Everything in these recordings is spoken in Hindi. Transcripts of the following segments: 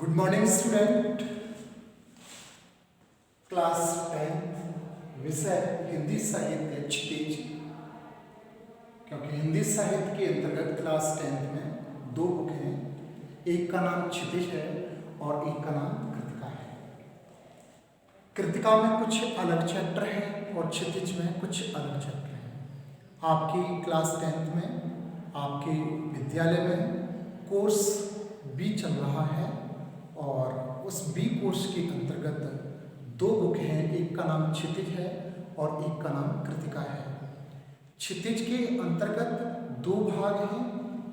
Good morning student. क्लास 10 विषय हिंदी साहित्य क्षितिज। क्योंकि हिंदी साहित्य के अंतर्गत क्लास 10 में दो बुक हैं, एक का नाम क्षितिज है और एक का नाम कृतिका है। कृतिका में कुछ अलग चैप्टर हैं और क्षितिज में कुछ अलग चैप्टर हैं। आपकी क्लास 10 में आपके विद्यालय में कोर्स बी चल रहा है और उस बी कोर्स के अंतर्गत दो बुक हैं, एक का नाम क्षितिज है और एक का नाम कृतिका है। क्षितिज के अंतर्गत दो भाग हैं,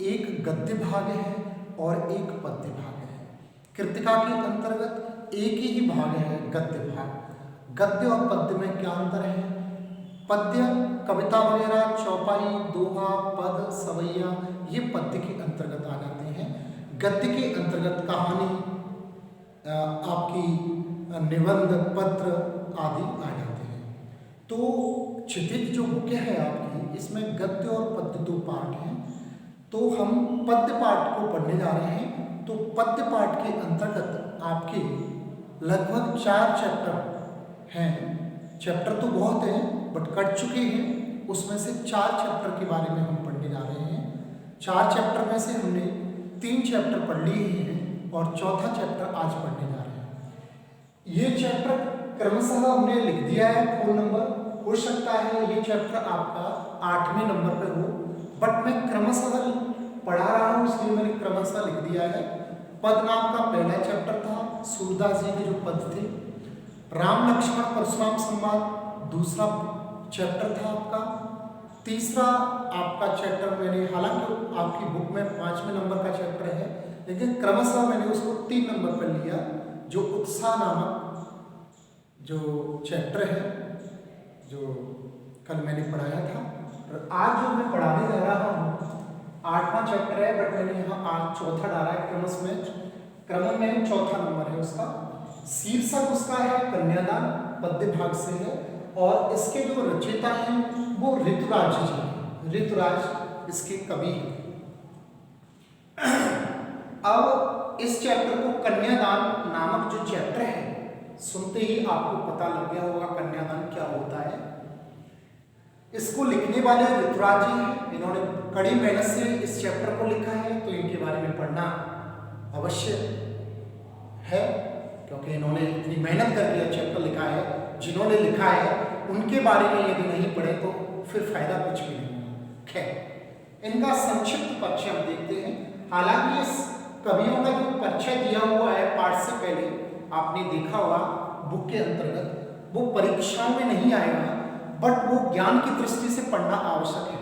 एक गद्य भाग है और एक पद्य भाग है। कृतिका के अंतर्गत एक ही भाग है, गद्य भाग। गद्य और पद्य में क्या अंतर है? पद्य कविता वगैरह, चौपाई, दोहा, पद, सवैया, ये पद्य के अंतर्गत आ जाते हैं। गद्य के अंतर्गत कहानी, आपकी निबंध, पत्र आदि आ जाते हैं। तो क्षितिज जो बुक है आपकी, इसमें गद्य और पद्य दो पार्ट हैं। तो हम पद्य पाठ को पढ़ने जा रहे हैं। तो पद्य पाठ के अंतर्गत आपके लगभग 4 चैप्टर हैं। चैप्टर तो बहुत हैं बट कट चुके हैं, उसमें से 4 चैप्टर के बारे में हम पढ़ने जा रहे हैं। 4 चैप्टर में से हमने 3 चैप्टर पढ़ लिए हैं और चौथा चैप्टर आज पढ़ने जा रहे हैं। ये चैप्टर क्रमशः हमने लिख दिया है फोन नंबर। हो सकता है ये चैप्टर आपका 8वें नंबर पर हो, बट मैं क्रमशः पढ़ा रहा हूँ इसलिए मैंने क्रमशः लिख दिया है। पद नाम का पहला चैप्टर था, सूरदास जी के जो पद थे। राम लक्ष्मण परशुराम संवाद दूसरा चैप्टर था आपका। तीसरा आपका चैप्टर मैंने, हालांकि आपकी बुक में 5वें नंबर का चैप्टर है, लेकिन क्रमशः मैंने उसको 3 नंबर पर लिया, जो उत्साह नामक जो चैप्टर है, जो कल मैंने पढ़ाया था। और आज जो मैं पढ़ाने जा रहा हूँ 8वां चैप्टर है, बट मैंने यहाँ आज चौथा डाला है। क्रम में चौथा नंबर है उसका। शीर्षक उसका है कन्यादान, पद्य भाग से है और इसके जो रचयिता हैं वो ऋतुराज जी हैं। ऋतुराज इसके कवि हैं। अब इस चैप्टर को कन्यादान नामक जो चैप्टर है, सुनते ही आपको पता लग गया होगा कन्यादान क्या होता है। इसको लिखने वाले ऋतुराज जी हैं। इन्होंने कड़ी मेहनत से इस चैप्टर को लिखा है, तो इनके बारे में पढ़ना अवश्य है, क्योंकि इन्होंने इतनी मेहनत करके यह चैप्टर लिखा है। जिन्होंने लिखा है उनके बारे में यदि नहीं पढ़े तो फिर फायदा कुछ भी नहीं। खैर, इनका संक्षिप्त परिचय हम देखते हैं। हालांकि इस कवियों का जो परिचय दिया हुआ है पाठ से पहले आपने देखा होगा बुक के अंतर्गत, वो परीक्षाओं में नहीं आएगा, बट वो ज्ञान की दृष्टि से पढ़ना आवश्यक है।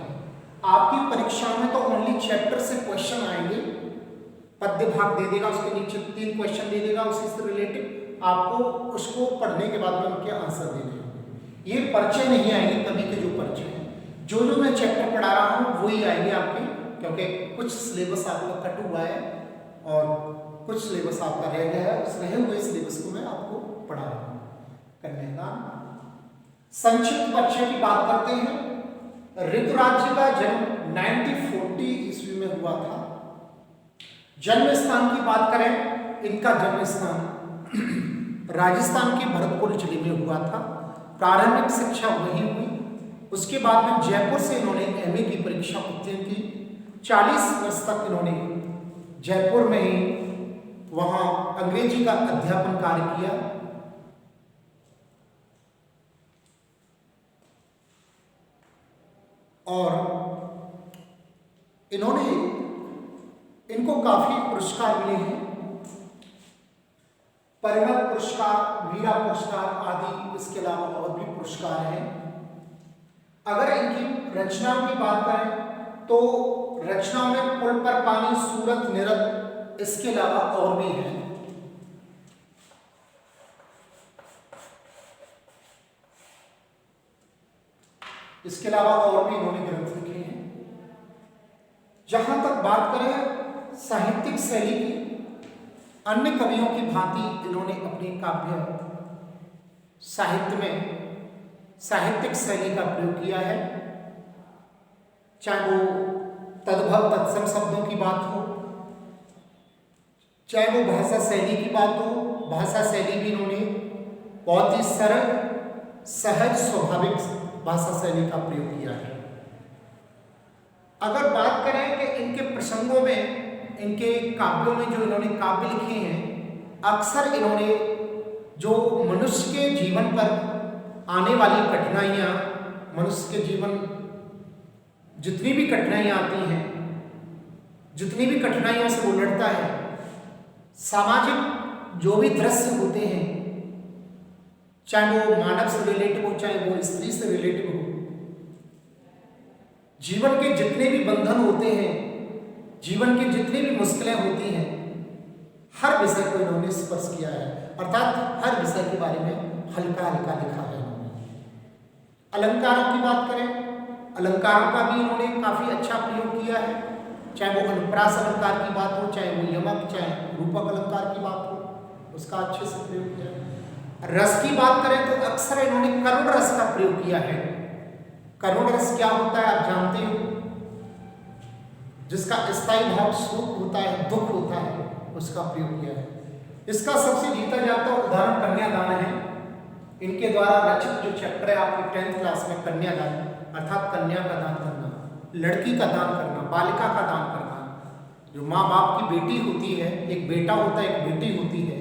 आपकी परीक्षाओं में तो ओनली चैप्टर से क्वेश्चन आएंगे। पद्य भाग दे देगा, उसके नीचे 3 क्वेश्चन दे देगा उसी से रिलेटेड, आपको उसको पढ़ने के बाद में उनके आंसर देने होंगे। ये परिचय नहीं आएंगे कवि के जो परिचय हैं। जो मैं चैप्टर पढ़ा रहा हूँ वही आएंगे आपके, क्योंकि कुछ सिलेबस आपका कट हुआ है और कुछ सिलेबस आपका रह गया है। उस रहे हुए सिलेबस को मैं आपको पढ़ा रहा हूँ। कन्यादान संक्षिप्त परिचय की बात करते हैं। ऋतुराज जी का जन्म 1940 ईस्वी में हुआ था। जन्म स्थान की बात करें, इनका जन्म स्थान राजस्थान के भरतपुर जिले में हुआ था। प्रारंभिक शिक्षा वहीं हुई। उसके बाद में जयपुर से इन्होंने एमए की परीक्षा उत्तीर्ण की। 40 वर्ष तक इन्होंने जयपुर में ही वहाँ अंग्रेजी का अध्यापन कार्य किया। और इनको काफी पुरस्कार मिले हैं, परिमल पुरस्कार, मीरा पुरस्कार आदि। इसके अलावा और भी पुरस्कार हैं। अगर इनकी रचनाओं की बात करें तो रचनाओं में पुल पर पानी, सूरत, निरत, इसके अलावा और भी हैं। इसके अलावा और भी इन्होंने ग्रंथ लिखे हैं। जहां तक बात करें साहित्यिक शैली की, अन्य कवियों की भांति इन्होंने अपने काव्य साहित्य में साहित्यिक शैली का प्रयोग किया है। चाहे वो तद्भव तत्सम शब्दों की बात हो, चाहे वो भाषा शैली की बात हो, भाषा शैली भी इन्होंने बहुत ही सरल, सहज, स्वाभाविक भाषा शैली का प्रयोग किया है। अगर बात करें कि इनके प्रसंगों में, इनके काव्यों में जो इन्होंने काव्य लिखे हैं, अक्सर इन्होंने जो मनुष्य के जीवन पर आने वाली कठिनाइयाँ, मनुष्य के जीवन जितनी भी कठिनाइयाँ आती हैं, जितनी भी कठिनाइयों से वो लड़ता है, सामाजिक जो भी दृश्य होते हैं, चाहे वो मानव से रिलेटिव हो, चाहे वो स्त्री से रिलेटिव हो, जीवन के जितने भी बंधन होते हैं, जीवन की जितनी भी मुश्किलें होती हैं, हर विषय को इन्होंने स्पर्श किया है, अर्थात हर विषय के बारे में हल्का हल्का लिखा है इन्होंने। अलंकारों की बात करें, अलंकारों का भी इन्होंने काफी अच्छा प्रयोग किया है, चाहे वो अनुप्रास अलंकार की बात हो, चाहे वो यमक, चाहे रूपक अलंकार की बात हो, उसका अच्छे से प्रयोग किया है। रस की बात करें तो अक्सर इन्होंने करुण रस का प्रयोग किया है। करुण रस क्या होता है आप जानते हो, जिसका स्थायी भाव शोक होता है, दुख होता है, उसका प्रयोग किया है। इसका सबसे जीता जाता उदाहरण कन्यादान है। इनके द्वारा रचित जो चैप्टर है आपके 10th क्लास में, कन्यादान, अर्थात कन्या का दान करना, लड़की का दान करना, बालिका का दान करना। जो माँ बाप की बेटी होती है, एक बेटा होता है, एक बेटी होती है,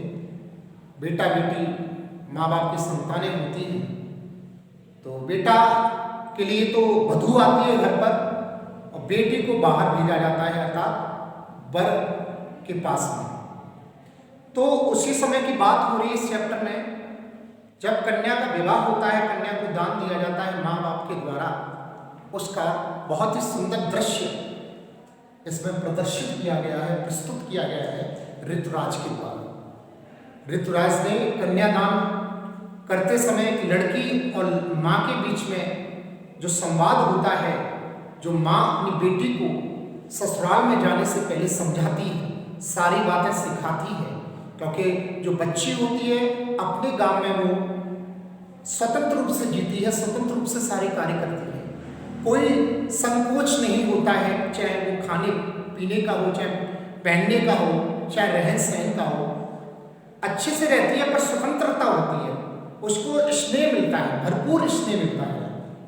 बेटा बेटी माँ बाप की संतानें होती हैं। तो बेटा के लिए तो वधू आती है घर पर, और बेटी को बाहर भेजा जाता है, अर्थात वर के पास में। तो उसी समय की बात हो रही है इस चैप्टर में, जब कन्या का विवाह होता है, कन्या को दान दिया जाता है माँ बाप के द्वारा। उसका बहुत ही सुंदर दृश्य इसमें प्रदर्शित किया गया है, प्रस्तुत किया गया है ऋतुराज के द्वारा। ऋतुराज ने कन्यादान करते समय एक लड़की और माँ के बीच में जो संवाद होता है, जो माँ अपनी बेटी को ससुराल में जाने से पहले समझाती है, सारी बातें सिखाती है, क्योंकि जो बच्ची होती है अपने गांव में वो स्वतंत्र रूप से जीती है, स्वतंत्र रूप से सारे कार्य करती है, कोई संकोच नहीं होता है, चाहे वो खाने पीने का हो, चाहे पहनने का हो, चाहे रहन सहन का हो, अच्छे से रहती है, पर स्वतंत्रता होती है, उसको स्नेह मिलता है, भरपूर स्नेह मिलता है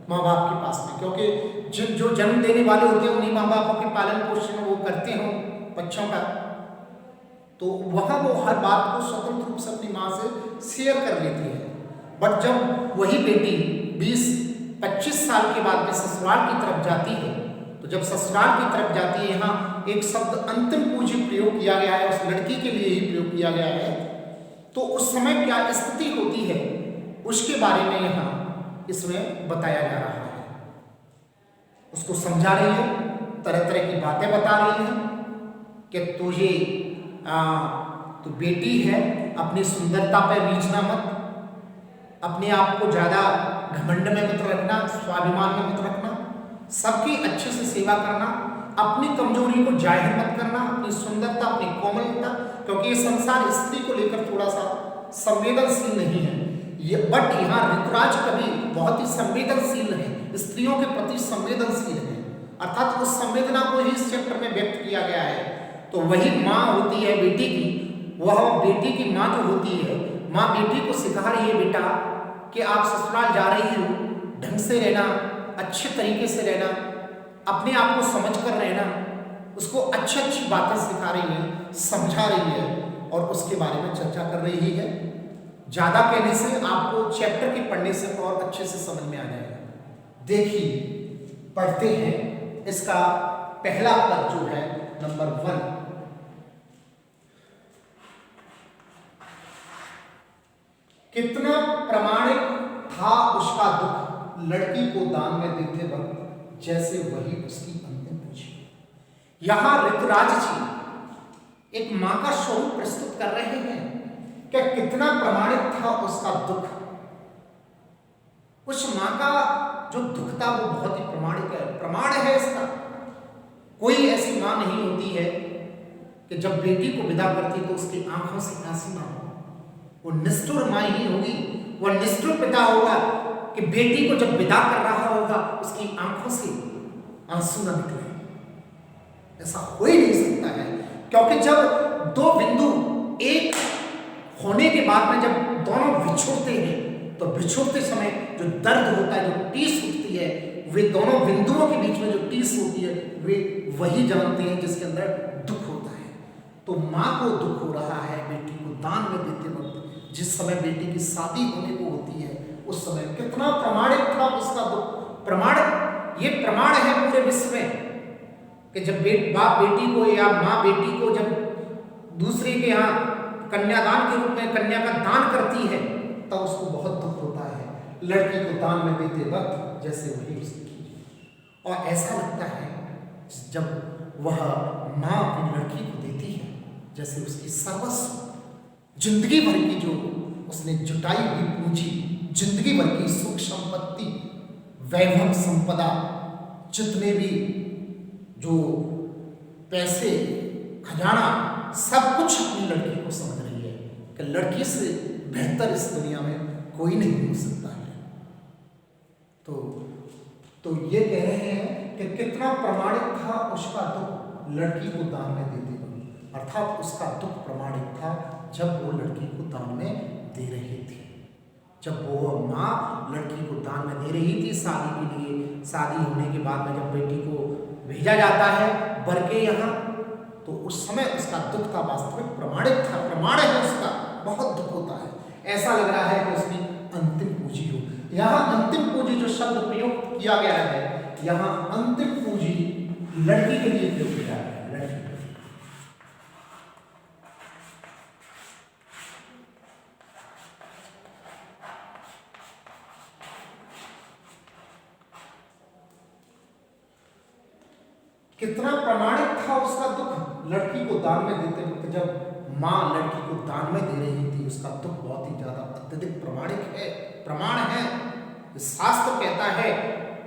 माँ बाप के पास में, क्योंकि जो जन्म देने वाले होते हैं उन्हीं माँ बापों के पालन पोषण वो करते हो बच्चों का, तो वहाँ वो हर बात को स्वतंत्र रूप से अपनी माँ से शेयर कर लेती है। बट जब वही बेटी 20-25 साल के बाद में ससुराल की तरफ जाती है, तो जब ससुराल की तरफ जाती है, यहाँ एक शब्द अंतिम पूंजी प्रयोग किया गया है, उस लड़की के लिए ही प्रयोग किया गया है, तो उस समय क्या स्थिति होती है उसके बारे में यहाँ इसमें बताया जा रहा है। उसको समझा रही है, तरह तरह की बातें बता रही है कि तुझे तो बेटी है, अपनी सुंदरता पर रीझना मत, अपने आप को ज़्यादा घमंड में मत रखना, स्वाभिमान में मत रखना, सबकी अच्छे से सेवा करना, अपनी कमजोरी को जाहिर मत करना, अपनी सुंदरता, अपनी कोमलता, क्योंकि ये संसार स्त्री को लेकर थोड़ा सा संवेदनशील नहीं है ये, बट यहाँ ऋतुराज कवि बहुत ही संवेदनशील है, स्त्रियों के प्रति संवेदनशील है, अर्थात उस संवेदना को ही इस चैप्टर में व्यक्त किया गया है। तो वही माँ होती है बेटी की, वह बेटी की माँ जो होती है, माँ बेटी को सिखा रही है, बेटा कि आप ससुराल जा रही हो, ढंग से रहना, अच्छे तरीके से रहना, अपने आप को समझ कर रहना, उसको अच्छी अच्छी बातें सिखा रही है, समझा रही है, और उसके बारे में चर्चा कर रही है। ज़्यादा कहने से आपको चैप्टर के पढ़ने से और अच्छे से समझ में आ जाएगा। देखिए, पढ़ते हैं इसका पहला पद जो है नंबर 1। कितना प्रामाणिक था उसका दुख, लड़की को दान में देते वक्त जैसे वही उसकी अंतिम पूंजी। यहां ऋतुराज जी एक मां का स्वरूप प्रस्तुत कर रहे हैं कि कितना प्रामाणिक था उसका दुख। उस मां का जो दुख था वो बहुत ही प्रामाणिक है, प्रमाण है इसका। कोई ऐसी मां नहीं होती है कि जब बेटी को विदा करती तो उसकी आंखों से आंसू ना हो। वो निष्ठुर मां ही होगी, वो निष्ठुर पिता होगा कि बेटी को जब विदा कर रहा होगा उसकी आंखों से आंसू ना निकले। ऐसा हो ही नहीं सकता है, क्योंकि जब दो बिंदु एक होने के बाद में जब दोनों बिछुड़ते हैं तो बिछुड़ते समय जो दर्द होता है, जो टीस उठती है, वे दोनों बिंदुओं के बीच में जो टीस होती है वे वही जानते हैं जिसके अंदर दुख होता है। तो माँ को दुख हो रहा है बेटी को दान में देते वक्त, जिस समय बेटी की शादी होने को होती है उस समय कितना प्रमाणिक था उसका दुख। प्रमाण, ये प्रमाण है पूरे विश्व में कि जब बाप बेटी को या माँ बेटी को जब दूसरे के यहाँ कन्यादान के रूप में कन्या का दान करती है तब उसको बहुत दुख होता है। लड़की को दान में देते वक्त जैसे वही उसकी की, और ऐसा लगता है जब वह माँ अपनी लड़की को देती है जैसे उसकी सर्वस्व, जिंदगी भर की जो उसने जुटाई हुई पूंजी, जिंदगी भर की सुख संपत्ति, वैभव संपदा, जितने भी जो पैसे, खजाना, सब कुछ अपनी लड़की को समझ रही है कि लड़की से बेहतर इस दुनिया में कोई नहीं हो सकता है। तो ये कह रहे हैं कि कितना प्रमाणिक था उसका दुख लड़की को दान में देते वक्त, अर्थात उसका दुख प्रमाणिक था जब वो लड़की को दान में दे रही थी। जब वो माँ लड़की को दान में दे रही थी शादी के लिए, शादी होने के बाद में जब बेटी को भेजा जाता है वर के यहाँ, तो उस समय उसका दुख था, वास्तविक प्रमाणिक था, प्रमाण है उसका, बहुत दुख होता है। ऐसा लग रहा है कि उसकी अंतिम पूंजी हो। यहाँ अंतिम पूंजी जो शब्द प्रयोग किया गया है, यहाँ अंतिम पूंजी लड़की के लिए प्रयोग किया गया है। लड़की कितना प्रमाणिक था उसका दुख लड़की को दान में देते वक्त, जब माँ लड़की को दान में दे रही थी, उसका दुख बहुत ही ज्यादा अत्यधिक प्रमाणिक है, प्रमाण है। शास्त्र कहता है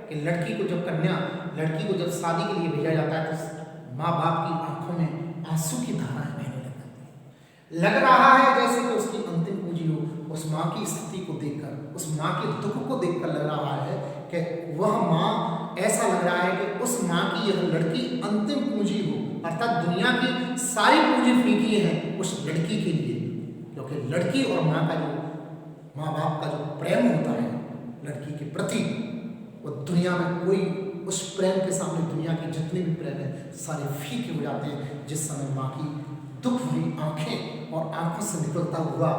कि लड़की को जब शादी के लिए भेजा जाता है तो माँ बाप की आंखों में आंसू की धाराएं बहने लग जाती है। लग रहा है जैसे कि उसकी अंतिम पूंजी हो। उस माँ की स्थिति को देखकर, उस माँ के दुख को देखकर लग रहा है कि वह माँ, ऐसा लग रहा है कि उस माँ की यह लड़की अंतिम पूंजी हो, अर्थात दुनिया की सारी पूंजी फीकी है उस लड़की के लिए। क्योंकि लड़की और माँ का जो, माँ बाप का जो प्रेम होता है लड़की के प्रति, वो दुनिया में कोई उस प्रेम के सामने दुनिया के जितने भी प्रेम है सारे फीके हो जाते हैं। जिस समय माँ की दुख भरी आंखें और आंखों से निकलता हुआ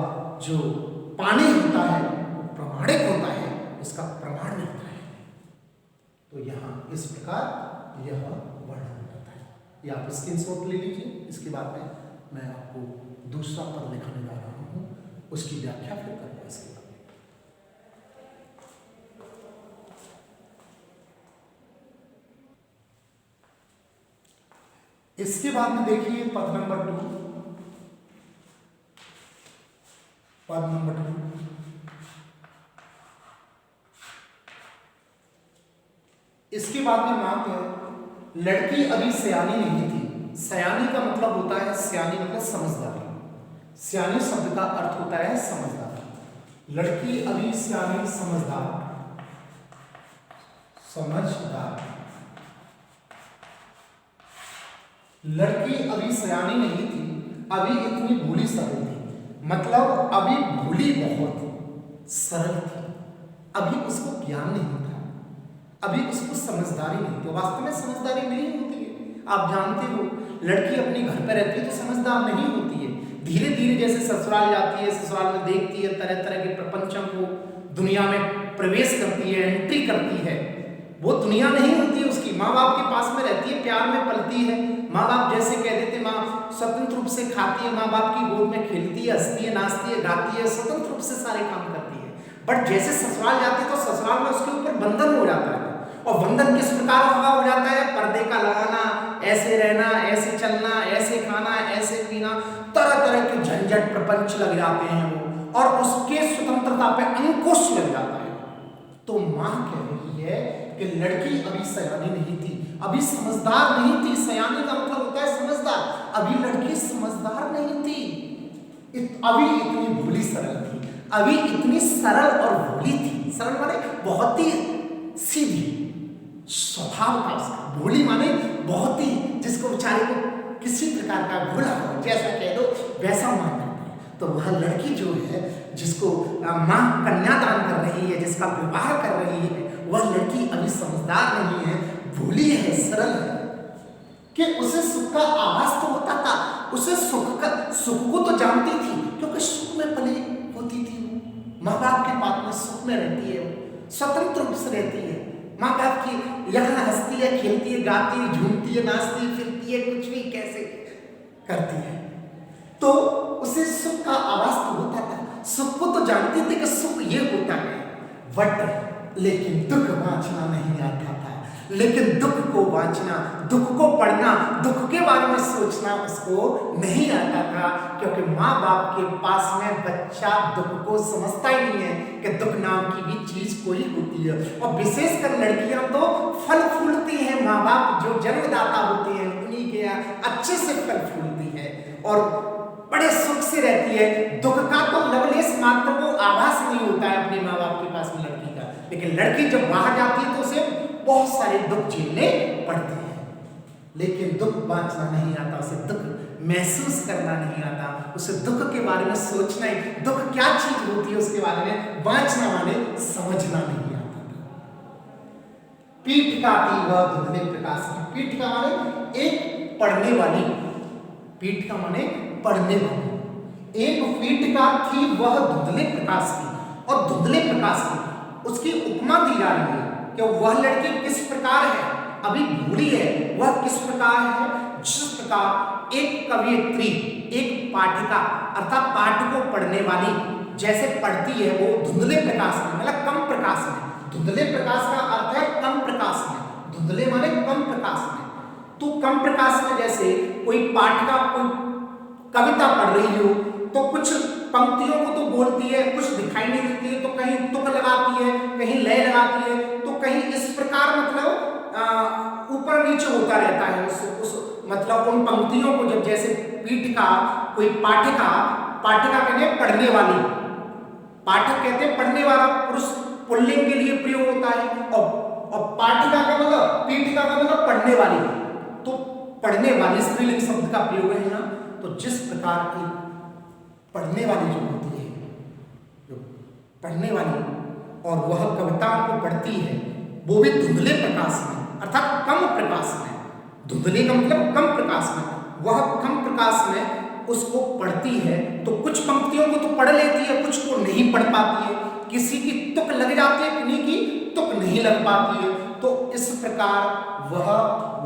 जो पानी होता है वो प्रमाणिक होता है, इसका प्रमाण मिलता है। तो यहाँ इस प्रकार यह वर्णन करता है। ये आप स्क्रीनशॉट ले लीजिए। इसके बाद में मैं आपको दूसरा पद लिखाने जा रहा हूँ, उसकी व्याख्या फिर करूँगा इसके बाद। इसके बाद में देखिए पद नंबर 2, पद नंबर 2, इसके बाद में मां के लड़की अभी सयानी नहीं थी। सयानी का मतलब होता है, सयानी मतलब समझदार। सयानी शब्द का अर्थ होता है समझदार। लड़की अभी सयानी, समझदार, समझदार। लड़की अभी सयानी नहीं थी, अभी इतनी भोली सरल थी। मतलब अभी भोली बहुत सरल थी, अभी उसको ज्ञान नहीं था, अभी उसको समझदारी नहीं थी। वास्तव में समझदारी नहीं होती है, आप जानते हो। लड़की अपने घर पर रहती है तो समझदार नहीं होती है। धीरे धीरे जैसे ससुराल जाती है, ससुराल में देखती है तरह तरह के प्रपंचों को, दुनिया में प्रवेश करती है, एंट्री करती है। वो दुनिया नहीं होती है उसकी। माँ बाप के पास में रहती है, प्यार में पलती है। माँ बाप जैसे कह देते, माँ स्वतंत्र रूप से खाती है, माँ बाप की गोद में खेलती है, हंसती है, नाचती है, गाती है, स्वतंत्र रूप से सारे काम करती है। बट जैसे ससुराल जाती है तो ससुराल में उसके ऊपर बंधन हो जाता है। और बंधन किस प्रकार का हो जाता है? पर्दे का लगाना, ऐसे रहना, ऐसे चलना, ऐसे खाना, ऐसे पीना, तरह तरह के झंझट प्रपंच लग जाते हैं वो, और उसके स्वतंत्रता पे अंकुश लग जाता है। तो माँ कह रही है कि लड़की अभी सयानी नहीं थी, अभी समझदार नहीं थी। सयानी का मतलब होता है समझदार। अभी लड़की समझदार नहीं थी, अभी इतनी भोली सरल थी, अभी इतनी सरल और भोली थी। सरल माने बहुत ही सीधी स्वभाव था उसका। भोली माने बहुत ही, जिसको बेचारे को किसी प्रकार का भोला हो, जैसा कह दो वैसा मां करता है। तो वह लड़की जो है, जिसको मां कन्यादान कर रही है, जिसका विवाह कर रही है, वह लड़की अभी समझदार नहीं है, भोली है, सरल है, कि उसे सुख का आभास तो होता था, उसे सुख को तो जानती थी, क्योंकि सुख में पली होती थी। वो माँ बाप के पास में सुख में रहती है, वो स्वतंत्र रूप से रहती है, माँ बाप की यहाँ हंसती है, खेलती है, गाती है, झूमती है, नाचती है, फिरती है, कुछ भी कैसे करती है, तो उसे सुख का आभास तो होता था, सुख को तो जानती थी कि सुख ये होता है, बट लेकिन दुख बांचना नहीं आता था। लेकिन दुख को बांचना, दुख को पढ़ना, दुख के बारे में सोचना उसको नहीं आता था, क्योंकि माँ बाप के पास में बच्चा दुख को समझता ही नहीं है कि दुख नाम की भी चीज कोई होती है। और विशेषकर लड़कियां तो फल फूलती हैं, माँ बाप जो जन्मदाता होते हैं उन्हीं के अच्छे से फल फूलती है और बड़े सुख से रहती है। दुख का तो लवलेश मात्र को आभास नहीं होता है अपने माँ बाप के पास में लड़की का, लेकिन लड़की जब बाहर जाती है तो उसे बहुत सारे दुख झेलने पड़ते हैं। लेकिन दुख बांचना नहीं आता, उसे दुख महसूस करना नहीं आता, उसे दुख के बारे में सोचना ही, दुख क्या चीज होती है उसके बारे में बांचना माने समझना नहीं आता था। पीठ का थी वह धुंधले प्रकाश की, पीठ का माने एक पढ़ने वाली, पीठ का माने पढ़ने वाली, एक पीठ का थी वह धुंधले प्रकाश की, और धुंधले प्रकाश की उसकी उपमा दी जा रही है कि वह लड़की किस प्रकार है, अभी भूली है, वह किस प्रकार है, जिस प्रकार एक कवयित्री, एक पाठिका अर्थात पाठ को पढ़ने वाली जैसे पढ़ती है, वो धुंधले प्रकाश में, मतलब कम प्रकाश में, धुंधले प्रकाश का अर्थ है कम प्रकाश में, धुंधले माने कम प्रकाश में, तो कम प्रकाश में जैसे कोई पाठिका कोई कविता पढ़ रही हो तो कुछ पंक्तियों को तो बोलती है, कुछ दिखाई नहीं देती है, तो कहीं तुक लगाती है, कहीं लय लगाती है, तो कहीं इस प्रकार मतलब ऊपर नीचे होता रहता है उस मतलब उन पंक्तियों को। जब जैसे पीठ का कोई पाठिका, पाठिका कहते हैं पढ़ने वाली, पाठक कहते हैं पढ़ने वाला, पुरुष पुल्लिंग के लिए प्रयोग होता है, और पाठिका का मतलब, पीठिका का मतलब पढ़ने वाली, तो पढ़ने वाली स्त्रीलिंग शब्द का प्रयोग है यहाँ। तो जिस प्रकार की पढ़ने वाली जो होती है, जो पढ़ने वाली और वह कविताओं को पढ़ती है, वो भी धुंधले प्रकाश में अर्थात कम प्रकाश में, धुंधले का मतलब कम प्रकाश में, वह कम प्रकाश में उसको पढ़ती है, तो कुछ पंक्तियों को तो पढ़ लेती है, कुछ को नहीं पढ़ पाती है, किसी की तुक लग जाती है, किन्हीं की तुक नहीं लग पाती है। तो इस प्रकार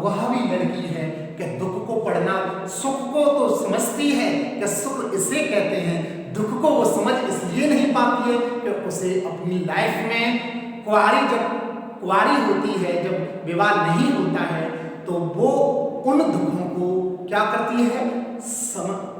वह भी लड़की है कि दुख को पढ़ना, सुख को तो समझती है कि सुख इसे कहते हैं, दुख को वो समझ इसलिए नहीं पाती है कि उसे अपनी लाइफ में कुंवारी होती है, जब विवाह नहीं होता है, तो वो उन दुखों को क्या करती है,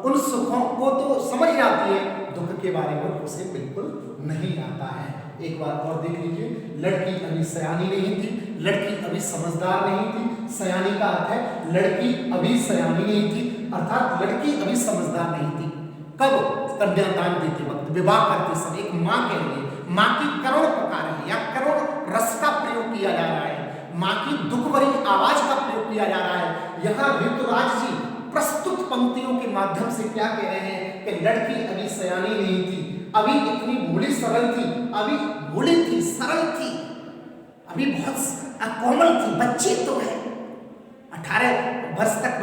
उन सुखों को तो समझ जाती है, दुख के बारे में उसे बिल्कुल नहीं आता है। एक बार और देख लीजिए, लड़की अभी सयानी नहीं थी, लड़की अभी समझदार नहीं थी। सयानी का अर्थ है लड़की अभी सयानी नहीं थी, अर्थात लड़की अभी समझदार नहीं थी। कब? कन्यादान देते वक्त, विवाह करते समय। एक माँ के लिए, माँ की करुण पुकार है या करुण रस का प्रयोग किया जा रहा है, माँ की दुख भरी आवाज का प्रयोग किया जा रहा है। यहाँ ऋतुराज जी प्रस्तुत पंक्तियों के माध्यम से क्या कह रहे हैं कि लड़की अभी सयानी नहीं थी, अभी इतनी भोली सरल थी, अभी भोली थी, सरल थी, अभी बहुत कोमल थी, बच्ची तो है, 18 वर्ष तक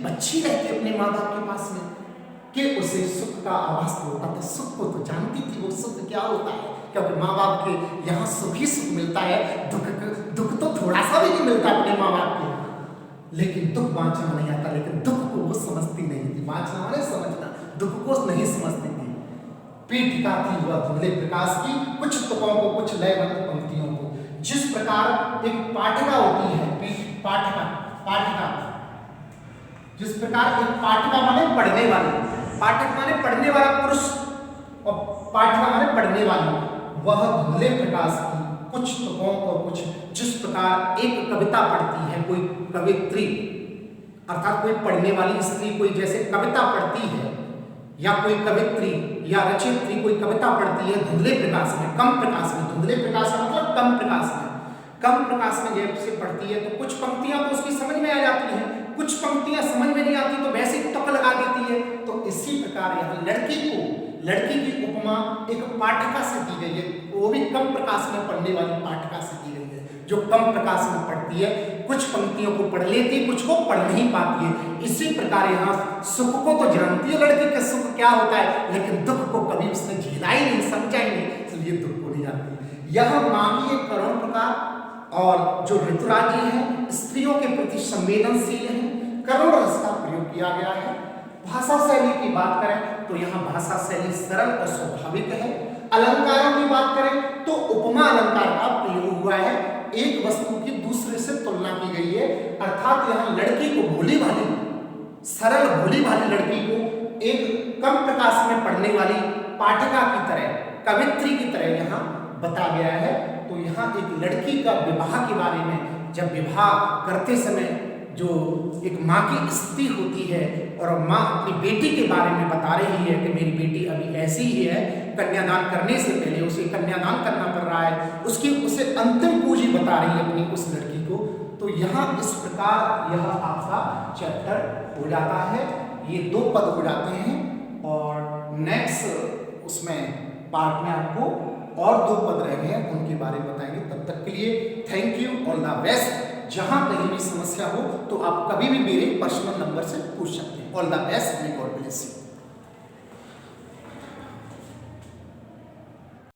बच्ची रहती अपने माँ बाप के पास में, कि उसे सुख का आभास होता था, सुख को तो जानती थी वो सुख क्या होता है, क्योंकि माँ बाप के यहाँ सुख ही सुख मिलता है, दुख तो थोड़ा सा भी नहीं मिलता अपने माँ बाप के, लेकिन दुख बांचना नहीं आता। लेकिन दुख को वो समझती नहीं थी, बांचना माने समझना, दुख को नहीं समझती थी। पीठिका थी वह धुंधले प्रकाश की, कुछ तुकों को, कुछ लयबद्ध पंक्तियों को। जिस प्रकार एक पाठिका होती है, पाठिका, जिस प्रकार एक पाठिका माने पढ़ने वाली, पाठक माने पढ़ने वाला पुरुष और पाठिका माने पढ़ने वाली, वह धुंधले प्रकाश की कुछ तुकों को, कुछ जिस प्रकार एक कविता पढ़ती है कोई कवित्री, अर्थात कोई पढ़ने वाली स्त्री कोई जैसे कविता पढ़ती है, या कोई कवित्री या रचयित्री कोई कविता पढ़ती है धुंधले प्रकाश में, कम प्रकाश में, धुंधले प्रकाश का मतलब कम प्रकाश में, कम प्रकाश में जैसे पढ़ती है, तो कुछ पंक्तियां तो उसकी समझ में आ जाती हैं, कुछ पंक्तियां समझ में नहीं आती तो वैसे तुक लगा देती है। तो इसी प्रकार यहाँ लड़की की उपमा एक पाठिका से दी गई है, वो भी कम प्रकाश में पढ़ने वाली पाठिका से दी गई है, जो कम प्रकाश में पढ़ती है, कुछ पंक्तियों को पढ़ लेती है, कुछ को पढ़ नहीं पाती है। इसी प्रकार यहाँ सुख को तो जानती है लड़की के सुख क्या होता है, लेकिन दुख को कभी उसने झेला ही नहीं, समझा ही नहीं, इसलिए दुख को नहीं जानती। यह माँ की एक करुण प्रकार और जो ऋतुराज जी है स्त्रियों के प्रति संवेदनशील है, करुण रस का प्रयोग किया गया है। भाषा शैली की बात करें तो यहाँ भाषा शैली सरल और स्वाभाविक है। अलंकारों की बात करें तो उपमा अलंकार का प्रयोग हुआ है, एक वस्तु की दूसरे से तुलना की गई है, अर्थात यहाँ लड़की को भोली भाली, सरल भोली भाली लड़की को एक कम प्रकाश में पढ़ने वाली पाठिका की तरह, कवित्री की तरह यहाँ बता गया है। तो यहाँ एक लड़की का विवाह के बारे में, जब विवाह करते समय जो एक माँ की स्थिति होती है और माँ अपनी बेटी के बारे में बता रही है कि मेरी बेटी अभी ऐसी ही है, कन्यादान करने से पहले उसे कन्यादान करना पड़ रहा है, उसे अंतिम पूंजी बता रही है अपनी उस लड़की को। तो यहाँ इस प्रकार यह आपका चैप्टर हो जाता है, ये 2 पद हो जाते हैं और नेक्स्ट उसमें पार्ट में आपको और 2 पद रह गए हैं, उनके बारे में बताएंगे। तब तक के लिए thank you, all the best. जहां कहीं भी समस्या हो तो आप कभी भी मेरे पर्सनल नंबर से पूछ सकते हैं। All the best, may God bless you.